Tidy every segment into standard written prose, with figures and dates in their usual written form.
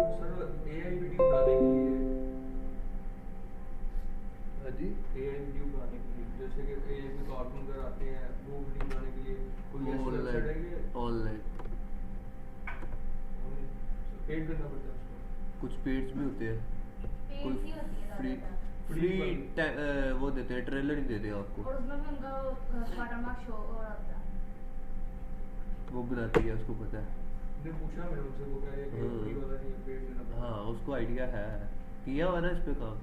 Sir AI video बनाने के लिए, हाँ जी, एआई वीडियो बनाने के लिए जैसे कि एआई में कार्टून वगैरह आते हैं, वो वीडियो बनाने के लिए कोई ऐसी वेबसाइट है कि ऑनलाइन पेड करना पड़ता है उसको? कुछ पेड्स भी होते हैं, कोई पेड ही होती है फ्री ज़्यादातर। फ्री वाली। वो देते हैं, ट्रेलर ही देते हैं आपको, और उसमें भी उनका वाटरमार्क शो हो रहा होता है। वो बनाती है, उसको पता है। ने पूछा मैंने उनसे, वो कह रहे हैं कि फ्री वाला नहीं है, पेड देना पड़ता है। हाँ, उसको आइडिया है, किया हुआ ना इस पे काम।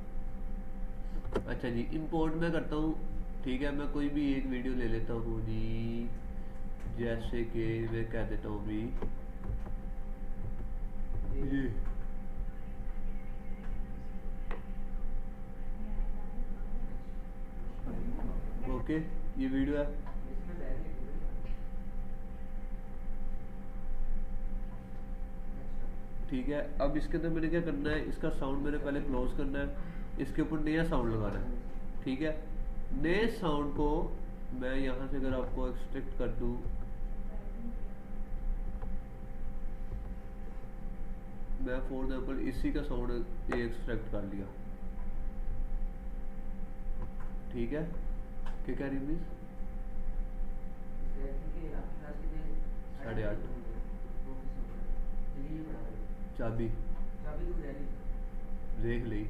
अच्छा जी, इंपोर्ट मैं करता हूँ, ठीक है। मैं कोई भी एक वीडियो ले लेता हूँ जी, जैसे कि मैं कह देता हूँ भी ये ओके, ये वीडियो है, ठीक है। अब इसके अंदर मैंने क्या करना है, इसका साउंड मैंने पहले क्लोज करना है, इसके ऊपर नया साउंड लगाना है, ठीक है। नए साउंड को मैं यहाँ से अगर आपको एक्सट्रैक्ट कर दूँ, मैं फॉर एग्जाम्पल इसी का साउंड एक्सट्रैक्ट कर लिया, ठीक है। क्या कह रही मिस? 8:30 चाबी देख ली,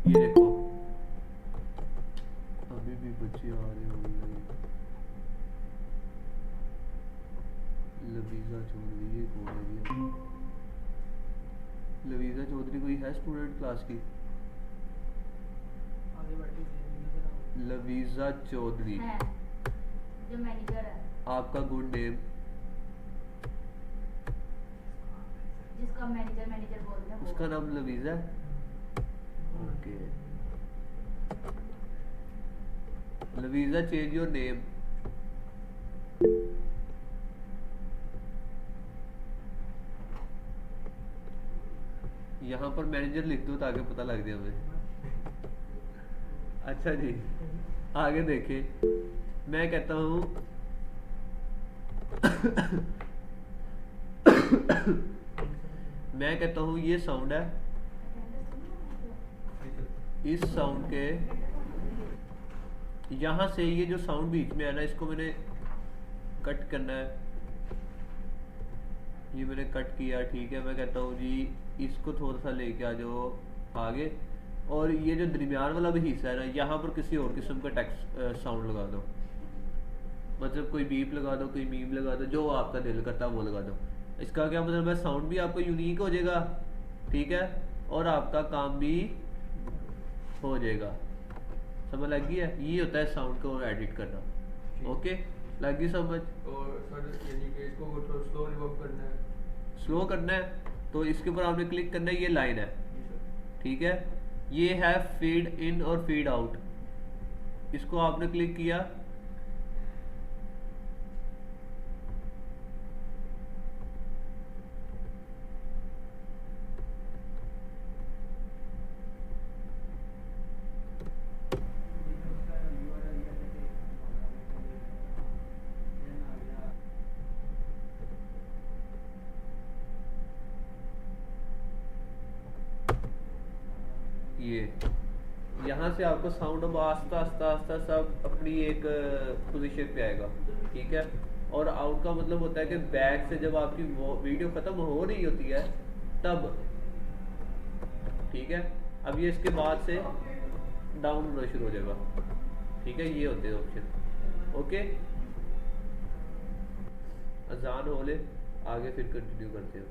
ये देखो अभी भी बच्चे आ रहे होंगे। लवीजा चौधरी, ये कौन है ये? लवीजा चौधरी कोई है स्टूडेंट क्लास की? लवीजा चौधरी है जो मैनेजर है, आपका गुड नेम, जिसका मैनेजर बोलते हैं वो। उसका नाम लवीजा है, ओके। लवीजा चेंज योर नेम, यहाँ पर मैनेजर लिख दो ताकि पता लग जाए हमें। अच्छा जी, आगे देखें, मैं कहता हूँ मैं कहता हूँ ये साउंड है, इस साउंड के यहाँ से ये जो साउंड बीच में है ना, इसको मैंने कट करना है, ये मैंने कट किया, ठीक है। मैं कहता हूँ जी इसको थोड़ा सा लेके आ जाओ आगे, और ये जो दरमियान वाला भी हिस्सा है ना, यहाँ पर किसी और किस्म का टेक्स्ट साउंड लगा दो, मतलब कोई बीप लगा दो, कोई मीम लगा दो, जो आपका दिल करता है वो लगा दो। इसका क्या मतलब है, साउंड भी आपको यूनिक हो जाएगा, ठीक है, और आपका काम भी हो जाएगा। समझ लग गई है? ये होता है साउंड को एडिट करना, ओके, लग गई समझ? और सर यानी कि इसको थोड़ा स्लो रिवर्ब करना है, स्लो करना है तो इसके ऊपर आपने क्लिक करना है, ये लाइन है, जी सर। ठीक है। ये है फीड इन और फीड आउट, इसको आपने क्लिक किया, ये यहाँ से आपको साउंड अब आस्ता आस्ता आस्ता सब अपनी एक पोजीशन पे आएगा, ठीक है। और आउट का मतलब होता है कि बैक से जब आपकी वो वीडियो खत्म हो रही होती है तब, ठीक है। अब ये इसके बाद से डाउन होना शुरू हो जाएगा, ठीक है। ये होते हैं ऑप्शन, ओके। अजान हो ले, आगे फिर कंटिन्यू करते हो।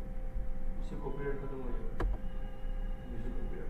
इससे कॉपीराइट खत्म हो जाएगा, म्यूजिक कॉपीराइट।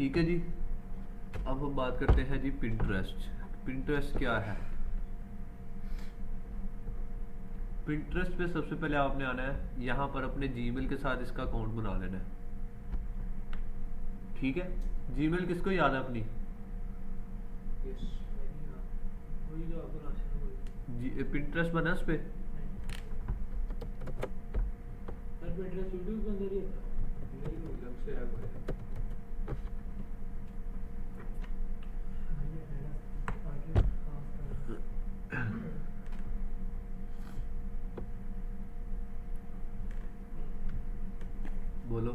ठीक है जी। अब हम बात करते हैं जी पिंटरेस्ट। पिंटरेस्ट क्या है? पिंटरेस्ट पे सबसे पहले आपने आना है, यहाँ पर अपने जीमेल के साथ इसका अकाउंट बना लेना है। ठीक है, जीमेल किसको याद है अपनी? यस वही जो आपको राशन वही पिंटरेस्ट बना उस पे? सर पिंटरेस्ट यूट्यूब के अंदर ही होता है नहीं मतलब से ऐप है बोलो।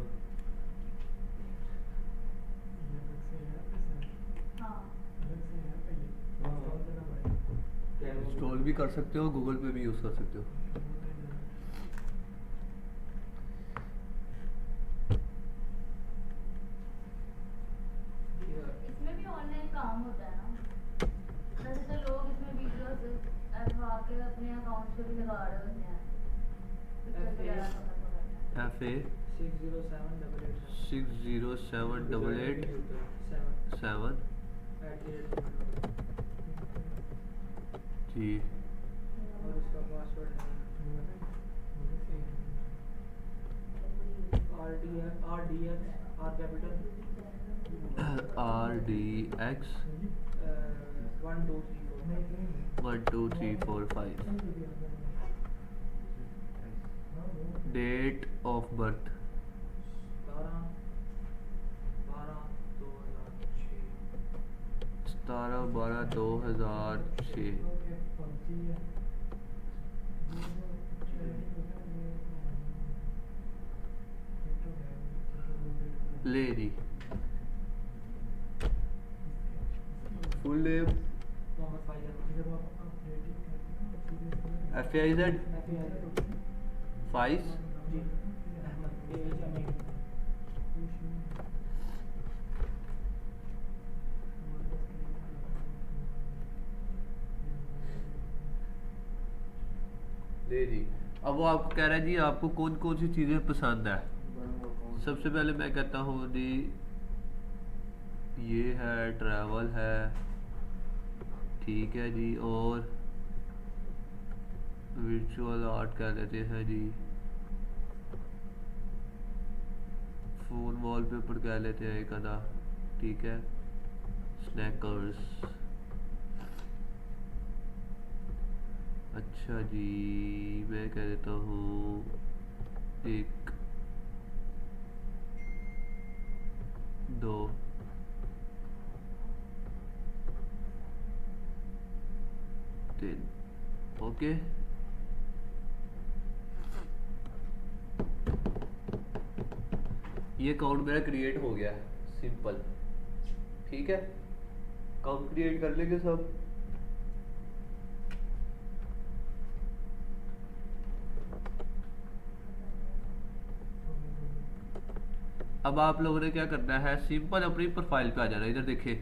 हाँ इंस्टॉल भी कर सकते हो, गूगल पे भी यूज कर सकते हो। इसमें भी ऑनलाइन काम होता है ना, वैसे तो लोग इसमें वीडियोस लगा के अपने अकाउंट पे भी लगा रहे होते हैं, पिक्चर वगैरह पकड़ FA 60788 60788 7 जी। और इसका पासवर्ड है RDX R capital RDX 1 2 3 4 1 2 3 4 5। Date of birth 17/12/2006। ले जी। फुल नेम FAIZ फाइज ले जी। अब वो आपको कह रहा है जी आपको कौन कौन सी चीज़ें पसंद है। सबसे पहले मैं कहता हूँ जी ये है ट्रैवल है, ठीक है जी, और विजुअल आर्ट कह लेते हैं जी, फोन वॉलपेपर कह लेते हैं एक आधा, ठीक है, स्नैकर्स। अच्छा जी मैं कह देता हूँ एक 2 3 ओके। ये अकाउंट मेरा क्रिएट हो गया है, सिंपल। ठीक है, अकाउंट क्रिएट कर लेंगे सब। अब आप लोगों ने क्या करना है, सिंपल अपनी प्रोफाइल पे आ जाना। इधर देखिए,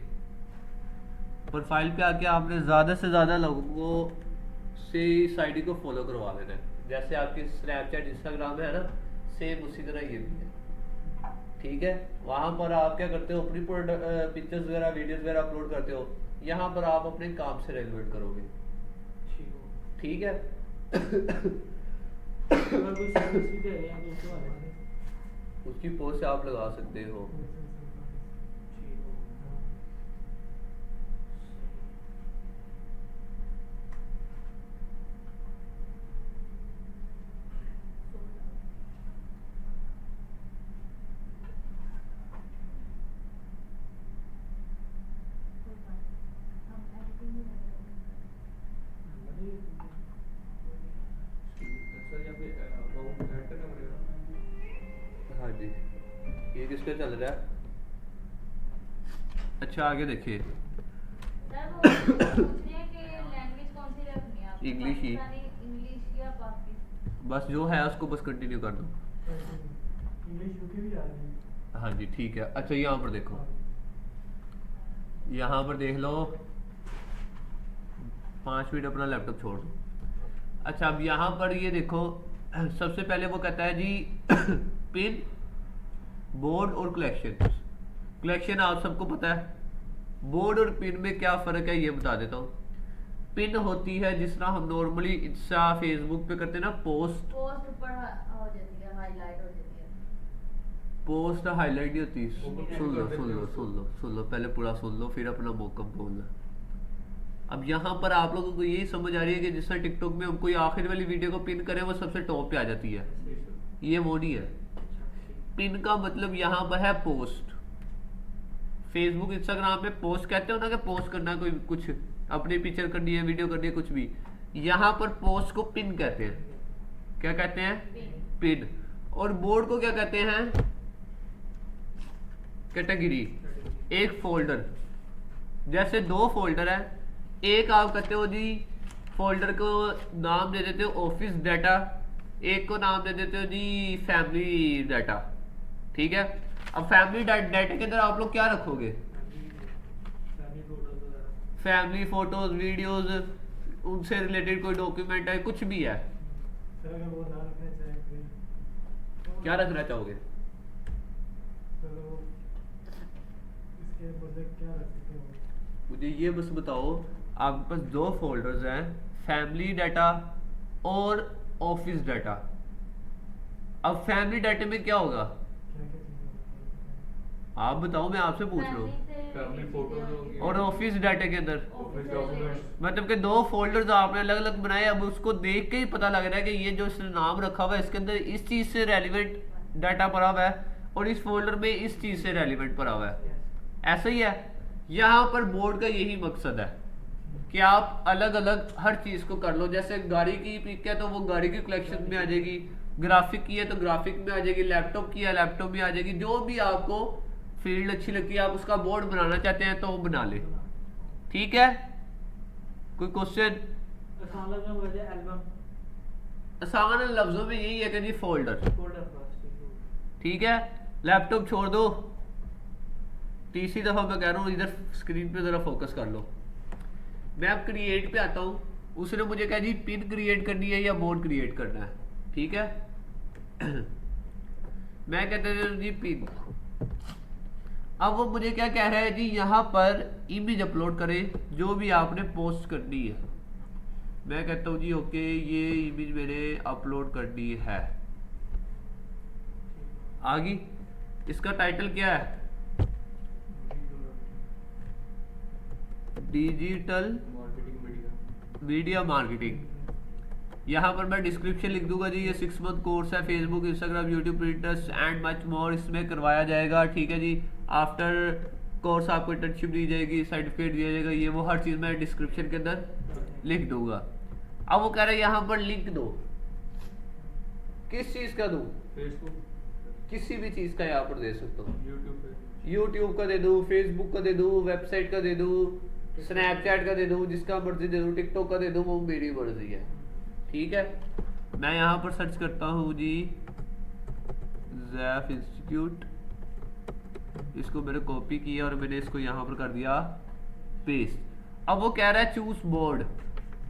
प्रोफाइल पे आके आपने ज़्यादा से ज़्यादा लोगों से इस आईडी को फॉलो करवा लेना है। जैसे आपके स्नैपचैट इंस्टाग्राम है ना, सेम उसी तरह ये भी है। ठीक है, वहाँ पर आप क्या करते हो, अपनी पिक्चर्स वगैरह वीडियोस वगैरह अपलोड करते हो। यहाँ पर आप अपने काम से रिलेवेंट करोगे। ठीक है अगर कोई सर्विस भी दे रहे हैं तो उसके बारे में उसकी पोस्ट आप लगा सकते हो। हाँ जी, ये किसका चल रहा है? अच्छा आगे देखिए, सर वो पूछ रहे हैं कि लैंग्वेज कौन सी रखनी है आपको, इंग्लिश ही। इंग्लिश या पाकिस्तानी? बस जो है उसको बस कंटिन्यू कर दो। इंग्लिश यूके भी आ रही है। हाँ जी ठीक है। अच्छा यहाँ पर देखो, यहाँ पर देख लो, 5 मिनट अपना लैपटॉप छोड़ दो। अच्छा अब यहाँ पर ये देखो, सबसे पहले वो कहता है जी पिन, बोर्ड और कलेक्शन। कलेक्शन आप सबको पता है। बोर्ड और पिन में क्या फ़र्क है ये बता देता हूँ। पिन होती है जिस तरह हम नॉर्मली इंस्टा फेसबुक पे करते हैं ना, पोस्ट पोस्ट ऊपर हो जाती है, हाईलाइट हो जाती है। पोस्ट हाईलाइट नहीं होती। वो सुन लो करते सुन थे लो उसको। सुन लो सुन लो, पहले पूरा सुन लो फिर अपना मौकम बोलना। अब यहाँ पर आप लोगों को यही समझ आ रही है कि जिस तरह टिकटॉक में हम कोई आखिरी वाली वीडियो को पिन करें वो सबसे टॉप पे आ जाती है, ये वो नहीं है। पिन का मतलब यहाँ पर है पोस्ट। फेसबुक इंस्टाग्राम पे पोस्ट कहते हो ना कि पोस्ट करना, कोई कुछ अपनी पिक्चर करनी है, वीडियो करनी है, कुछ भी। यहाँ पर पोस्ट को पिन कहते हैं। क्या कहते हैं? पिन। और बोर्ड को क्या कहते हैं? कैटेगरी। एक फोल्डर। जैसे दो फोल्डर है, एक आप कहते हो जी फोल्डर को नाम दे देते हो ऑफिस डाटा, एक को नाम दे देते हो जी फैमिली डाटा। ठीक है, अब फैमिली डाटा के अंदर आप लोग क्या रखोगे? फैमिली फोटोज, वीडियोस, उनसे रिलेटेड कोई डॉक्यूमेंट है, कुछ भी है, क्या रखना चाहोगे? मुझे ये बस बताओ, आपके पास दो फोल्डर्स हैं, फैमिली डाटा और ऑफिस डाटा। अब फैमिली डाटा में क्या होगा आप बताओ, मैं आपसे पूछ रहा हूँ। फैमिली फोटोज होंगी और ऑफिस डाटा के अंदर ऑफिस डॉक्यूमेंट्स। मतलब कि दो फोल्डर्स आपने अलग अलग बनाए। अब उसको देख के ही पता लग रहा है कि ये जो इसने नाम रखा हुआ है इसके अंदर इस चीज से रेलिवेंट डाटा पड़ा हुआ है और इस फोल्डर में इस चीज से रेलिवेंट पड़ा हुआ है। ऐसा ही है यहाँ पर बोर्ड का यही मकसद है कि आप अलग अलग हर चीज को कर लो। जैसे गाड़ी की पिक है तो वो गाड़ी की कलेक्शन में आ जाएगी, ग्राफिक की है तो ग्राफिक में आ जाएगी, लैपटॉप की है लैपटॉप में आ जाएगी। जो भी आपको फील्ड अच्छी लगती है, आप उसका बोर्ड बनाना चाहते हैं तो वो बना ले। ठीक है, कोई क्वेश्चन? आसान लफ्जों में यही है कि जी फोल्डर। ठीक है, लैपटॉप छोड़ दो, तीसरी दफा मैं कह रहा हूँ इधर स्क्रीन पे जरा फोकस कर लो। मैं अब क्रिएट पे आता हूँ, उसने मुझे कहा जी पिन क्रिएट करनी है या बोर्ड क्रिएट करना है। ठीक है मैं कहता हूँ जी पिन। अब वो मुझे क्या कह रहा है जी, यहाँ पर इमेज अपलोड करें जो भी आपने पोस्ट करनी है। मैं कहता हूँ जी ओके, ये इमेज मैंने अपलोड करनी है। आगे इसका टाइटल क्या है? Digital marketing media marketing. यहाँ पर मैं डिस्क्रिप्शन लिख दूंगा जी, ये 6 मंथ कोर्स है, Facebook, Instagram, YouTube, Pinterest and much more इसमें करवाया जाएगा। ठीक है जी, आफ्टर कोर्स आपको इंटर्नशिप दी जाएगी, सर्टिफिकेट दिया जाएगा, ये वो हर चीज़ मैं डिस्क्रिप्शन के अंदर लिख दूंगा। अब वो कह रहे हैं यहाँ पर लिंक दो, किस चीज़ का दूँ? फेसबुक, किसी भी चीज़ का यहाँ पर दे सकता हूँ। यूट्यूब पे, यूट्यूब का दे दूँ, फेसबुक का दे दूँ, वेबसाइट का दे दूँ, स्नैपचैट का दे दूँ, जिसका मर्जी दे दूँ, टिकटॉक का दे दूँ, वो मेरी मर्जी है। ठीक है, मैं यहाँ पर सर्च करता हूँ जी ज़ैफ इंस्टीट्यूट, इसको मैंने कॉपी किया और मैंने इसको यहाँ पर कर दिया पेस्ट। अब वो कह रहा है चूज बोर्ड।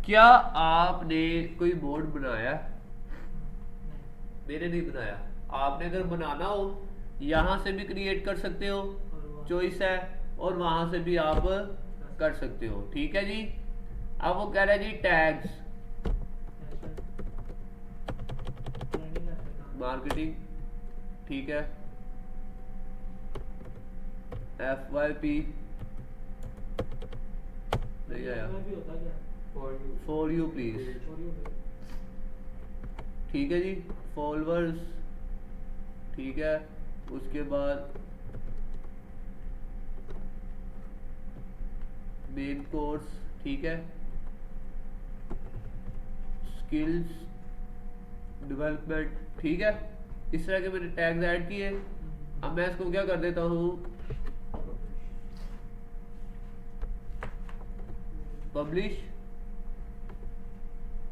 क्या आपने कोई बोर्ड बनाया? मैंने नहीं बनाया। आपने अगर बनाना हो यहाँ से भी क्रिएट कर सकते हो, चॉइस है, और वहां से भी आप कर सकते हो। ठीक है जी, अब वो कह रहा है जी टैग्स मार्केटिंग। ठीक है, FYP नहीं आया, फॉर यू प्लीज। ठीक है जी, फॉलोअर्स। ठीक है, उसके बाद मेन कोर्स। ठीक है, स्किल्स डेवलपमेंट। ठीक है, इस तरह के मैंने टैग्स ऐड किए। अब मैं इसको क्या कर देता हूँ, पब्लिश।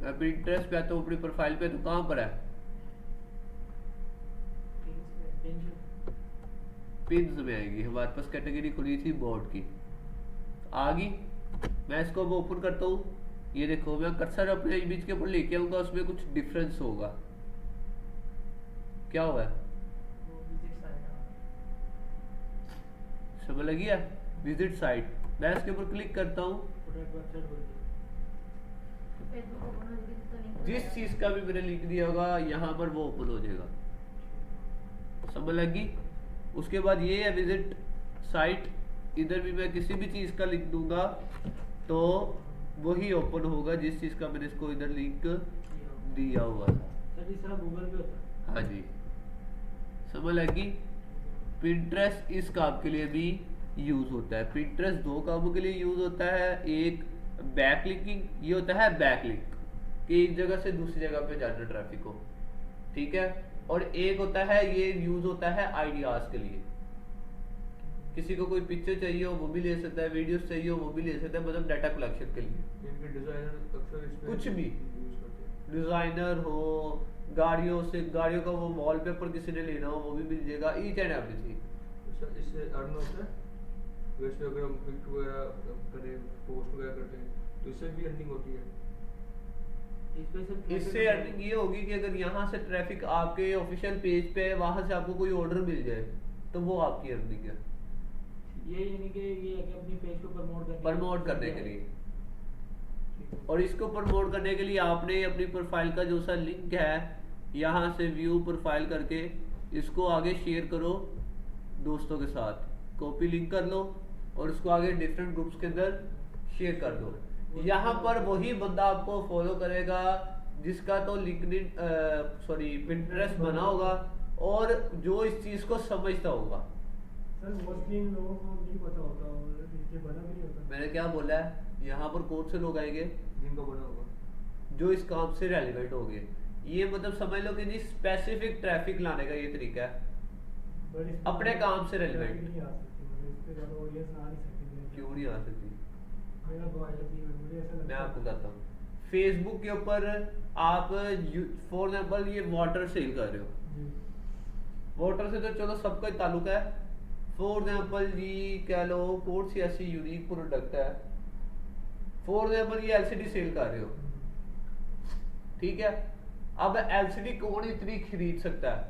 मैं पिंटरेस्ट पे आता हूँ, अपनी प्रोफाइल पे, तो कहाँ पर है? पिन्स में आएगी। हमारे पास कैटेगरी खुली थी बोर्ड की, आ गई। मैं इसको अब ओपन करता हूँ, ये देखो मैं कर्सर अपने इमेज के ऊपर लेके आऊंगा, उसमें कुछ डिफरेंस होगा। क्या हुआ है? समझ लगी है? विजिट साइट, मैं इसके ऊपर क्लिक करता हूँ, फेसबुक ओपन हो जाएगी तो लिंक जिस चीज का भी मैंने लिंक दिया होगा यहाँ पर वो ओपन हो जाएगा। समझ लगी? उसके बाद ये है विजिट साइट, इधर भी मैं किसी भी चीज का लिंक दूंगा तो वही ओपन होगा जिस चीज का मैंने इसको इधर लिंक दिया हुआ था। सर इस तरह गूगल पे होता है। हाँ जी, समझ लगी? Pinterest इस काम के लिए भी यूज होता है। Pinterest दो कामों के लिए यूज होता है, एक बैकलिंकिंग, ये होता है बैकलिंक कि एक जगह से दूसरी जगह पे जाना ट्रैफिक को, ठीक है, और एक होता है ये यूज होता है आइडियाज के लिए। किसी को कोई पिक्चर चाहिए हो वो भी ले सकता है, वीडियोस चाहिए हो वो भी ले सकता है, मतलब डाटा कलेक्शन के लिए। इनके डिजाइनर अक्सर इसमें कुछ भी यूज करते हैं। डिजाइनर हो, गाड़ियों का वो वॉलपेपर किसी ने लेना हो वो भी मिल जाएगा, ईच एंड एवरीथिंग। इससे अर्न होता है, वैसे अगर हम पिक वगैरह करें, पोस्ट वगैरह करते हैं तो इससे भी अर्निंग होती है। इससे अर्निंग ये होगी कि अगर यहाँ से ट्रैफिक आपके ऑफिशियल पेज पे है, वहां से आपको कोई ऑर्डर मिल जाए तो वो आपकी अर्निंग है, ये यानी कि ये है कि अपनी पेज को प्रमोट करने के लिए। और इसको प्रमोट करने के लिए आपने अपनी प्रोफाइल का जो सा लिंक है यहाँ से व्यू प्रोफाइल करके इसको आगे शेयर करो दोस्तों के साथ, कॉपी लिंक कर लो और इसको आगे डिफरेंट ग्रुप्स के अंदर शेयर कर दो। यहाँ पर वही बंदा आपको फॉलो करेगा जिसका तो Pinterest बना होगा और जो इस चीज को समझता होगा। सर मोस्टली इन लोगों को नहीं पता होता और ये बना भी नहीं होता। मैंने क्या बोला है, यहाँ पर कौन से लोग आएंगे जिनका बना होगा, जो इस काम से रेलिवेंट हो गए। ये मतलब समझ लो कि जी स्पेसिफिक ट्रैफिक लाने का ये तरीका है, But इस पे अपने काम से traffic relevant। नहीं आ सकती, मतलब इस पे ज़्यादा ऑडियंस आ नहीं सकती। क्यों नहीं आ सकती? मेरा बहुत यकीन है, मुझे ऐसा लगता मैं है। आपको बताता हूँ, फेसबुक के ऊपर आप फॉर एग्जाम्पल ये वाटर सेल कर रहे हो, जी। वाटर से तो चलो सबका ही ताल्लुक है। फॉर एग्जाम्पल जी कह लो कौन सी ऐसी यूनिक प्रोडक्ट है, फॉर एग्जाम्पल ये एलसीडी सेल कर रहे हो, ठीक है। अब एलसीडी कौन इतनी खरीद सकता है?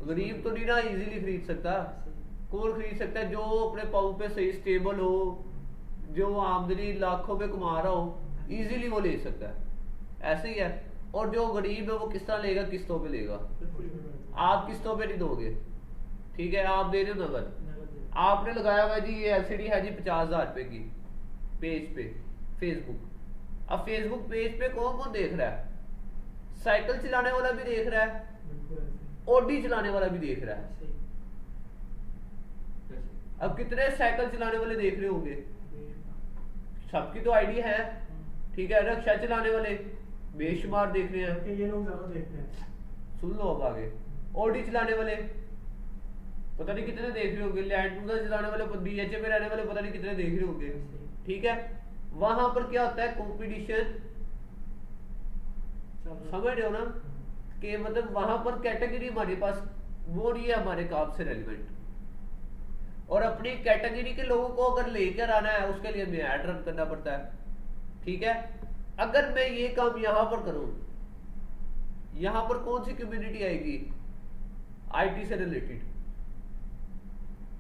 गरीब तो नहीं ना इजीली खरीद सकता। कौन खरीद सकता है? जो अपने पाँव पे सही स्टेबल हो, जो आमदनी लाखों में कमा रहा हो, इजीली वो ले सकता है। ऐसे ही है। और जो गरीब है वो किस तरह लेगा? किस्तों पे लेगा। आप किस्तों पे नहीं दोगे, ठीक है, आप दे रहे हो नगद। आपने लगाया हुआ जी ये एलसीडी है जी 50,000 रुपए की पेज पे फेसबुक। अब फेसबुक पेज पे कौन कौन देख रहा है? साइकिल चलाने वाला भी देख रहा है, बिल्कुल ऐसे। ऑडी चलाने वाला भी देख रहा है। अब कितने साइकिल चलाने वाले देख रहे होंगे? सबकी तो आईडी है, ठीक है। रिक्शा चलाने वाले बेशुमार देख रहे हैं, बल्कि ये लोग ज़्यादा देखते हैं। सुन लो अब आगे। ऑडी चलाने वाले पता नहीं कितने देख रहे होंगे, लैंड क्रूजर चलाने वाले, बीएचए में रहने वाले पता नहीं कितने देख रहे होंगे, ठीक है। वहां पर क्या होता है? कंपटीशन, समझ रहे हो ना? कि मतलब वहां पर कैटेगरी हमारे पास वो नहीं है हमारे काम से रेलिवेंट, और अपनी कैटेगरी के लोगों को अगर लेकर आना है उसके लिए हमें ऐड रन करना पड़ता है, ठीक है। अगर मैं ये काम यहाँ पर करूं, यहाँ पर कौन सी कम्युनिटी आएगी? आईटी से रिलेटेड।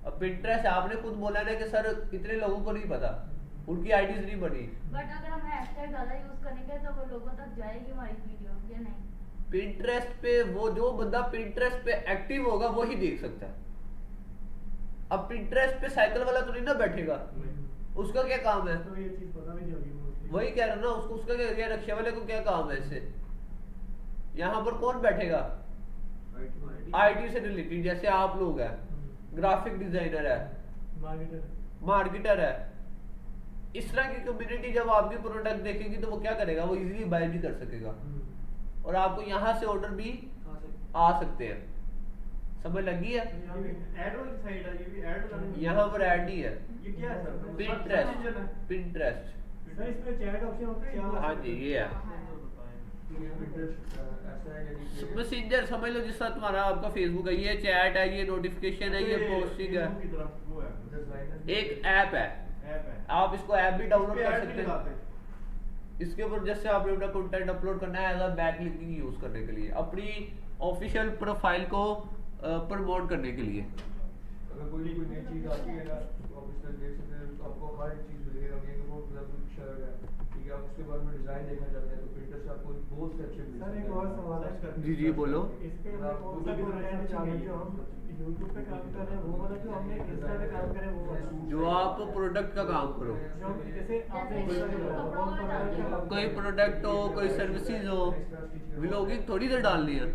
अब Pinterest आपने खुद बोला ना कि सर इतने लोगों को नहीं पता, उनकी आईडीज नहीं बनी। बट अगर हम हैशटैग ज्यादा यूज करेंगे तो वो लोगों तक जाएगी हमारी वीडियो या नहीं? Pinterest पे वो जो बंदा Pinterest पे एक्टिव होगा वही देख सकता है। अब Pinterest पे साइकिल वाला तो नहीं ना बैठेगा, उसका क्या काम है? तो ये चीज़ पता भी नहीं होगी मोस्टली। वही कह रहा ना, उसका क्या, रिक्शा वाले को क्या काम है इससे? यहाँ पर कौन बैठेगा? आईटी से रिलेटेड, जैसे आप लोग हैं, ग्राफिक डिजाइनर है, मार्केटर है, इस तरह की कम्युनिटी जब आपकी प्रोडक्ट देखेगी तो वो क्या करेगा? वो इजीली बाय भी कर सकेगा और आपको यहाँ से ऑर्डर भी आ सकते हैं। समझ लगी है? ऐड वाली साइड है, ये भी ऐड लगाने यहाँ पर ऐड नहीं है। ये क्या है सर? Pinterest सर इसमें चैट ऑप्शन होता है? हाँ जी ये है। ऐसा है यानी कि मैसेंजर समझ लो, जिस तरह तुम्हारा आपका फेसबुक है, ये चैट है, ये नोटिफिकेशन है, ये पोस्टिंग है, की तरफ वो है, एक ऐप है। ऐप है। आप इसको ऐप भी डाउनलोड इस पे कर ऐड भी सकते लगाते हैं। हैं। इसके ऊपर जैसे आपने अपना कंटेंट अपलोड करना है as a back linking use करने के लिए, अपनी ऑफिशियल प्रोफाइल को प्रमोट करने के लिए। अगर कोई नई चीज़ आती है ना तो आप इस तरह देख सकते हैं, तो आपको हर एक चीज़ मिलेगी। अब ये वो मतलब शर्ट है, ठीक है, आप उसके बारे में डिज़ाइन देखना चाहते हैं तो Pinterest से आपको बहुत से अच्छे मिल सर सकते एक और सवाल है, जी जी बोलो। इस पे हमें कौन सा कंटेंट चाहिए? जो हम यूट्यूब पे काम कर रहे हैं वो वाला, जो हमने इंस्टा पे काम करें वो वाला? जो आप प्रोडक्ट का काम करो, जो हम जैसे आपने जैसे इंस्टा पे बोला, कपड़ों कौन वाला सा डाल कंटेंट? कोई प्रोडक्ट हो, कोई सर्विसेज हो, व्लॉगिंग थोड़ी देर डालनी है।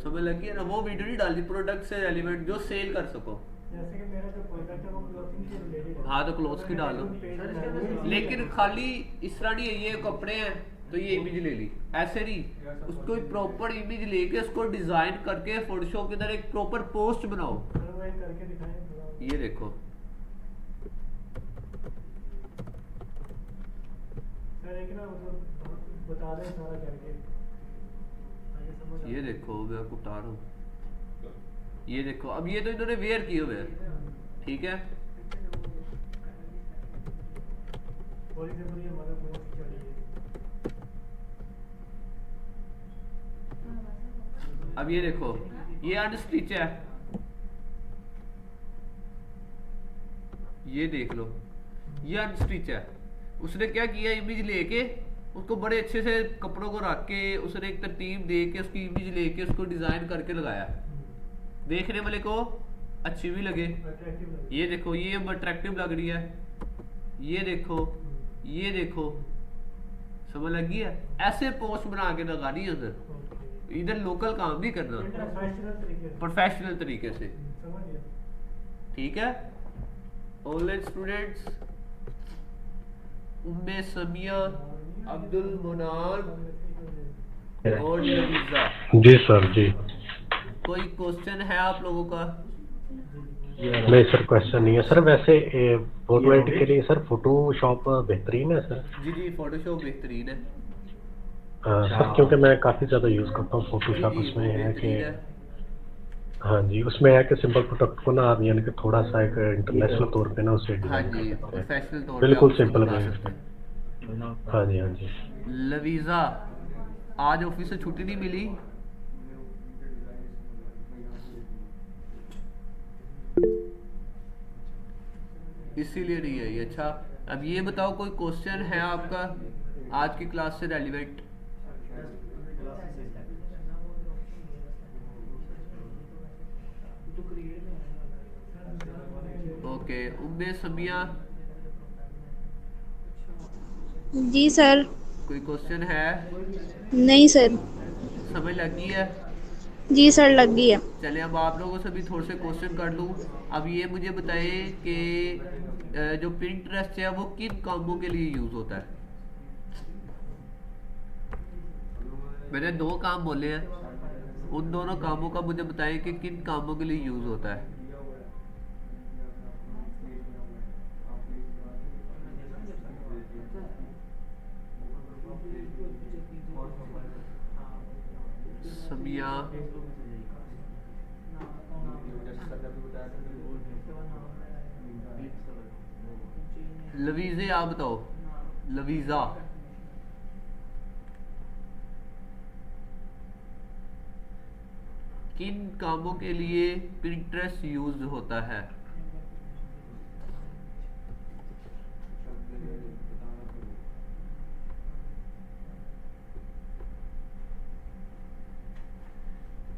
समझ लगी है ना, वो वीडियो नहीं डालनी, प्रोडक्ट से रेलिवेंट जो सेल कर सको। जैसे कि मेरा जो प्रोडक्ट है वो क्लॉथिंग से रिलेटेड है। हाँ तो क्लोथ्स की डालो, लेकिन खाली इस तरह नहीं है ये कपड़े हैं तो ये इमेज ले ली, ऐसे नहीं। उसको एक प्रॉपर इमेज लेके उसको डिजाइन करके फोटोशॉप के अंदर एक प्रॉपर पोस्ट बनाओ। सर वो एक करके दिखाएं थोड़ा। ये देखो, सर एक ना मतलब बता दें सारा करके ताकि समझ आए। ये देखो मैं आपको बता रहा हूँ, ये देखो। अब ये तो इन्होंने वेयर किए हुए हैं, ठीक है। फॉर एग्जांपल ये हमारा पोस्ट चलिए, अब ये देखो, ये अनस्टिच है, ये देख लो, ये अनस्टिच है। उसने क्या किया, इमेज लेके उसको बड़े अच्छे से कपड़ों को रख के उसने एक तरतीब दे के उसकी इमेज लेके उसको डिजाइन करके लगाया, देखने वाले को अच्छी भी लगे। अट्रैक्टिव लगे। ये देखो, ये अट्रैक्टिव लग रही है, ये देखो, ये देखो, समझ लगी है। ऐसे पोस्ट बना के लगानी है उधर, ओके, इधर लोकल काम नहीं करना, प्रोफेशनल तरीके से। प्रोफेशनल तरीके से, समझ गया। ठीक है। ऑनलाइन स्टूडेंट्स उम्मे समिया, अब्दुल मुनान और लवीजा, जी सर जी। कोई क्वेश्चन है आप लोगों का? नहीं सर क्वेश्चन नहीं है सर। वैसे फोटोएड के लिए सर फोटोशॉप बेहतरीन है सर? जी जी, फोटोशॉप बेहतरीन है। सर क्योंकि मैं काफ़ी ज़्यादा यूज़ करता हूँ फोटोशॉप। जी, जी, उसमें वो है कि बेहतरीन है। हाँ जी, उसमें है कि सिंपल प्रोडक्ट को ना आप यानी कि थोड़ा सा एक इंटरनेशनल तौर पे ना उसे हाँ डिजाइन जी, कर सकते हैं। प्रोफेशनल तौर पे बिल्कुल आप उसको सिंपल बना में। सकते हैं। हाँ जी हाँ जी। लवीजा, आज ऑफिस से छुट्टी नहीं मिली? इसीलिए नहीं आई। अच्छा, अब ये बताओ कोई क्वेश्चन है आपका आज की क्लास से रेलिवेंट? ओके, उम्मे समिया जी सर। कोई क्वेश्चन है? नहीं सर। समझ लगी है? जी सर लग गई है। चले अब आप लोगों से भी थोड़े से क्वेश्चन कर लूँ। अब ये मुझे बताएं कि जो पिंटरेस्ट है वो किन कामों के लिए यूज होता है? मैंने 2 काम बोले हैं, उन दोनों कामों का मुझे बताएं कि किन कामों के लिए यूज होता है। समिया, लवीजे, आप बताओ। लवीजा, किन कामों के लिए पिंटरेस्ट यूज होता है?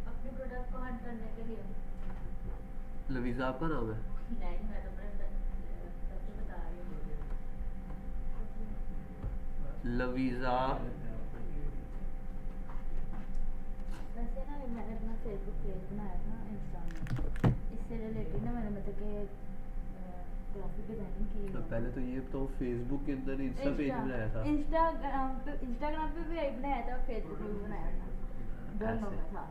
अपने प्रोडक्ट को हंट करने के लिए। लवीजा आपका नाम है? नहीं, मैं तो अपने सबसे बता रही हूँ। लवीजा, वैसे ना मैंने अपना फेसबुक पेज बनाया था इंस्टा में, इससे रिलेटेड ना मैंने मतलब कि ग्राफिक डिजाइनिंग की तो है। पहले तो ये तो फेसबुक के अंदर इंस्टा पेज बनाया था। इंस्टाग्राम पे भी एक बनाया था, फेसबुक पे भी बनाया था, दोनों ऐसे। का था।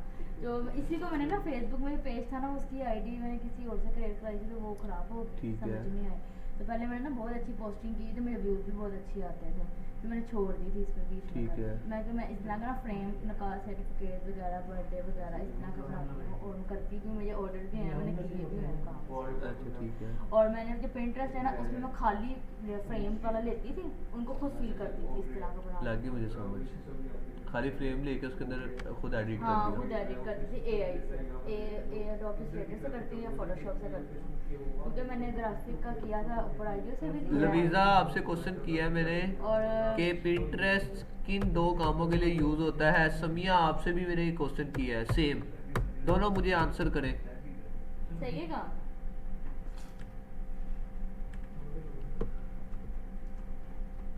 तो इसी को मैंने ना फेसबुक में पेज था ना, उसकी आईडी मैंने किसी और से क्रिएट कराई थी तो वो खराब हो गई, ठीक समझ है। नहीं आई। तो पहले मैंने ना बहुत अच्छी पोस्टिंग की तो मेरे व्यूज भी बहुत अच्छे आते थे, तो मैंने छोड़ दी थी इस पे बीच में। ठीक है। मैं कि मैं इस तरह का ना फ्रेम, नकाल, सर्टिफिकेट वगैरह, बर्थडे वगैरह इस तरह का बनाती हूँ और करती हूँ। मुझे ऑर्डर भी हैं, मैंने किए भी हैं काम। अच्छा ठीक है। और मैंने जो Pinterest है ना उसमें मैं खाली फ्रेम वाला लेती थी, उनको खुद फील करती थी इस तरह का बना। लग गई मुझे समझ। खाली फ्रेम लेके उसके अंदर खुद एडिट कर हाँ दिया। खुद एडिट करती थी एआई से, एडोब इलस्ट्रेटर से करती हूँ या फोटोशॉप से करती हूँ, क्योंकि मैंने ग्राफिक का किया था, ऊपर आइडियो से भी किया है। लवीज़ा आपसे क्वेश्चन किया है मैंने और कि पिंटरेस्ट किन 2 कामों के लिए यूज होता है। समिया आपसे भी मैंने क्वेश्चन किया है सेम, दोनों मुझे आंसर करें। सही है काम।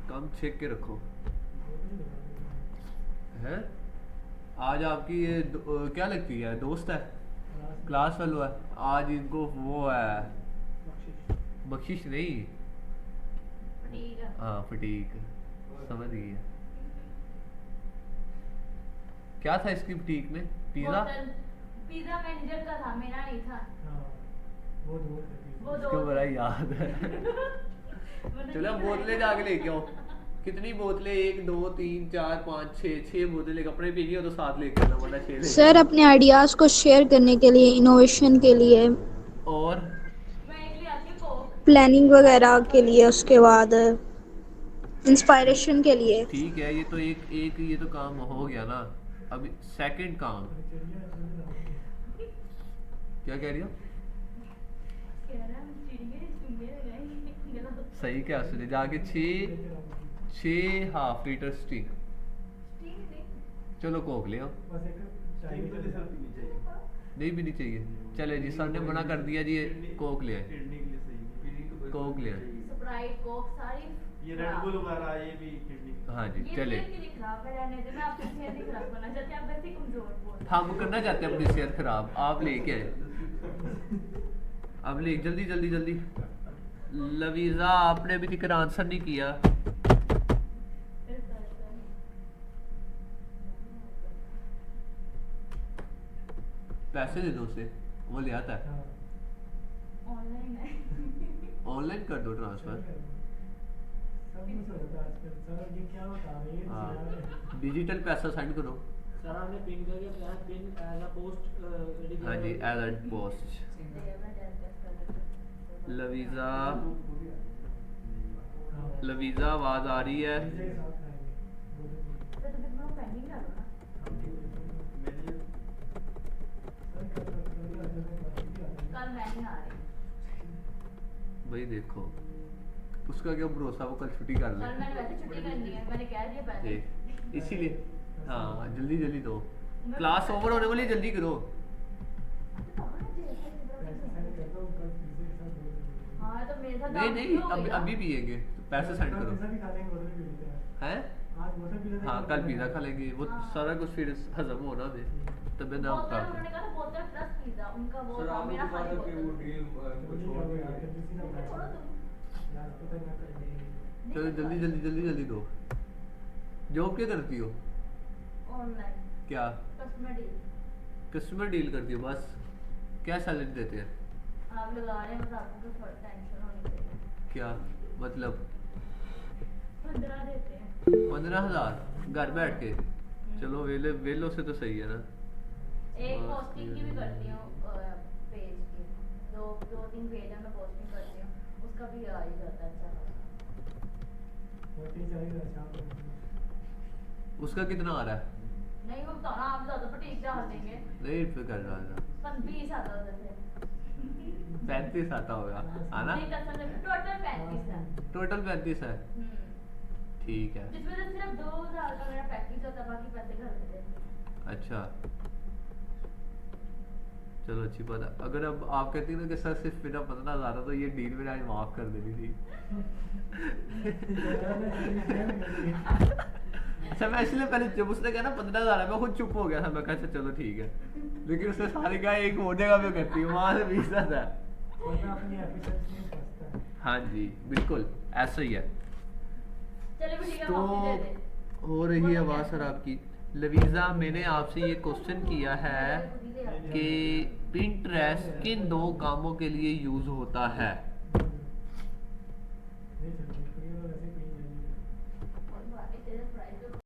कम छेक के रखो है। आज आपकी ये क्या लगती है, दोस्त है, क्लास फेलो है। आज इनको वो है बख्शिश नहीं, ठीक है। हाँ फटीक, समझ गई है। क्या था इसकी बुटीक में, पिज्जा? पिज्जा मैनेजर का था, मेरा नहीं था। हाँ, वो वो इसको दो बड़ा याद है। चलो बोतलें जाके लेके आओ। कितनी बोतलें? 1 2 3 4 5 6 बोतलें कपड़े पीनी हो तो 7 लेके आना, वरना 6 लेके सर अपने आइडियाज़ को शेयर करने के लिए, इनोवेशन के लिए, आना। और मैं एक ले आती हूँ कोक। प्लानिंग वगैरह के लिए, उसके बाद इंस्पायरेशन के लिए। ठीक है, ये तो एक ये तो काम हो गया ना। अब सेकंड काम क्या कह रही हो? कह रहा है चिड़िया चुंगे लगाएंगे गला। सही क्या सुने जाके 6 हाफ लीटर स्टिंग। ठीक है। चलो कोक ले आओ। बस एक स्टिंग तो नहीं सर पीनी चाहिए, नहीं भी नहीं चाहिए। चले जी, सर ने मना कर दिया जी, ये कोक ले आए। किडनी के लिए सही है। कोक ले आए। स्प्राइट कोक सारी ये रेड बुल वगैरह ये भी किडनी हाँ जी ये चले। मेरे लिए खराब है, रहने दे। मैं आपकी सेहत नहीं खराब करना चाहती, आप वैसे ही कमजोर बोल। हम करना चाहते हैं अपनी सेहत खराब, आप लेके आए। अब ले जल्दी जल्दी जल्दी। लवीज़ा आपने अभी तक आंसर नहीं किया। पैसे दे दो उसे, वो ले आता है। ऑनलाइन है। ऑनलाइन कर दो ट्रांसफर। सब कुछ हो जाता है आजकल। सर ये क्या बता रही है? हाँ डिजिटल पैसा सेंड करो। सर आपने पिन करके plus pin as a post हाँ जी as and post. Laviza Laviza आवाज आ रही है? पेंडिंग डालो ना। कल मैं नहीं आ रही। भाई देखो उसका क्या भरोसा, वो कल छुट्टी कर ले। कल मैंने वैसे छुट्टी करनी है, मैंने कह दिया पहले। देख इसीलिए हाँ जल्दी जल्दी दो, क्लास ओवर होने वाली, जल्दी करो। हाँ तो मेरे साथ नहीं आप नहीं भी हो अभी गया। अभी पिएंगे, पैसे सेंड करो। पिज़्ज़ा भी खा लेंगे, बोतल भी पीते हैं। हैं? आज बोतल पी लेते हैं, हाँ कल पिज़्ज़ा खा लेंगे, वो हाँ। सारा कुछ फिर हजम होना दे, तब ना बोतल खराब। उन्होंने कहा था बोतल प्लस पिज्जा, उनका वो सर था, आप मेरा लोग खाली बात कि वो बोतल। डील को छोड़ दिया है। छोड़ो तुम। यार पता नहीं क्या करेंगे। चलो जल्दी जल्दी जल्दी जल्दी दो। जॉब क्या करती हो? ऑनलाइन क्या कस्टमर डील। कस्टमर डील करती हो? बस क्या सैलरी देते हैं? आप लगा रहे हैं, बस आपको कोई टेंशन होनी चाहिए। क्या मतलब? 15 देते हैं। 15,000 घर बैठ के? चलो वेले वेलो से तो सही है ना। एक पोस्टिंग की भी करती हूँ पेज की, दो 3 पेज है, मैं पोस्टिंग करती हूँ, उसका भी आ ही जाता है अच्छा खासा। रोटी चाहिए शाम को। उसका कितना आ रहा है? नहीं वो बताना, आप ज़्यादा पटीक डाल देंगे। नहीं फिर कर रहा था 20 आता उधर से। 35 आता होगा आना। नहीं कसम से टोटल 35 है। टोटल 35 है, ठीक है। जिसमें से सिर्फ 2000 का मेरा पैकेज होता है, बाकी पैसे घर देते हैं। अच्छा चलो अच्छी बात है। अगर अब आप कहती हैं ना कि सर सिर्फ मेरा 15,000 है तो ये डील मैंने आज माफ कर देनी थी। अच्छा मैं इसलिए पहले जब उसने कहा ना 15,000 है मैं खुद चुप हो गया था, मैं कहा अच्छा चलो ठीक है, लेकिन उसने सारी कहा एक होने का मैं करती हूँ, वहां से 20,000 है। वरना अपनी एफिशिएंसी में फंसता है। हाँ जी बिल्कुल ऐसा ही है। चलो भी ठीक है, तो कॉफी दे दे। हो रही है आवाज़ सर आपकी। लवीज़ा मैंने आपसे ये क्वेश्चन किया है कि पिंटरेस्ट किन 2 कामों के लिए यूज होता है? नहीं चल रही, तो ये लोग ऐसे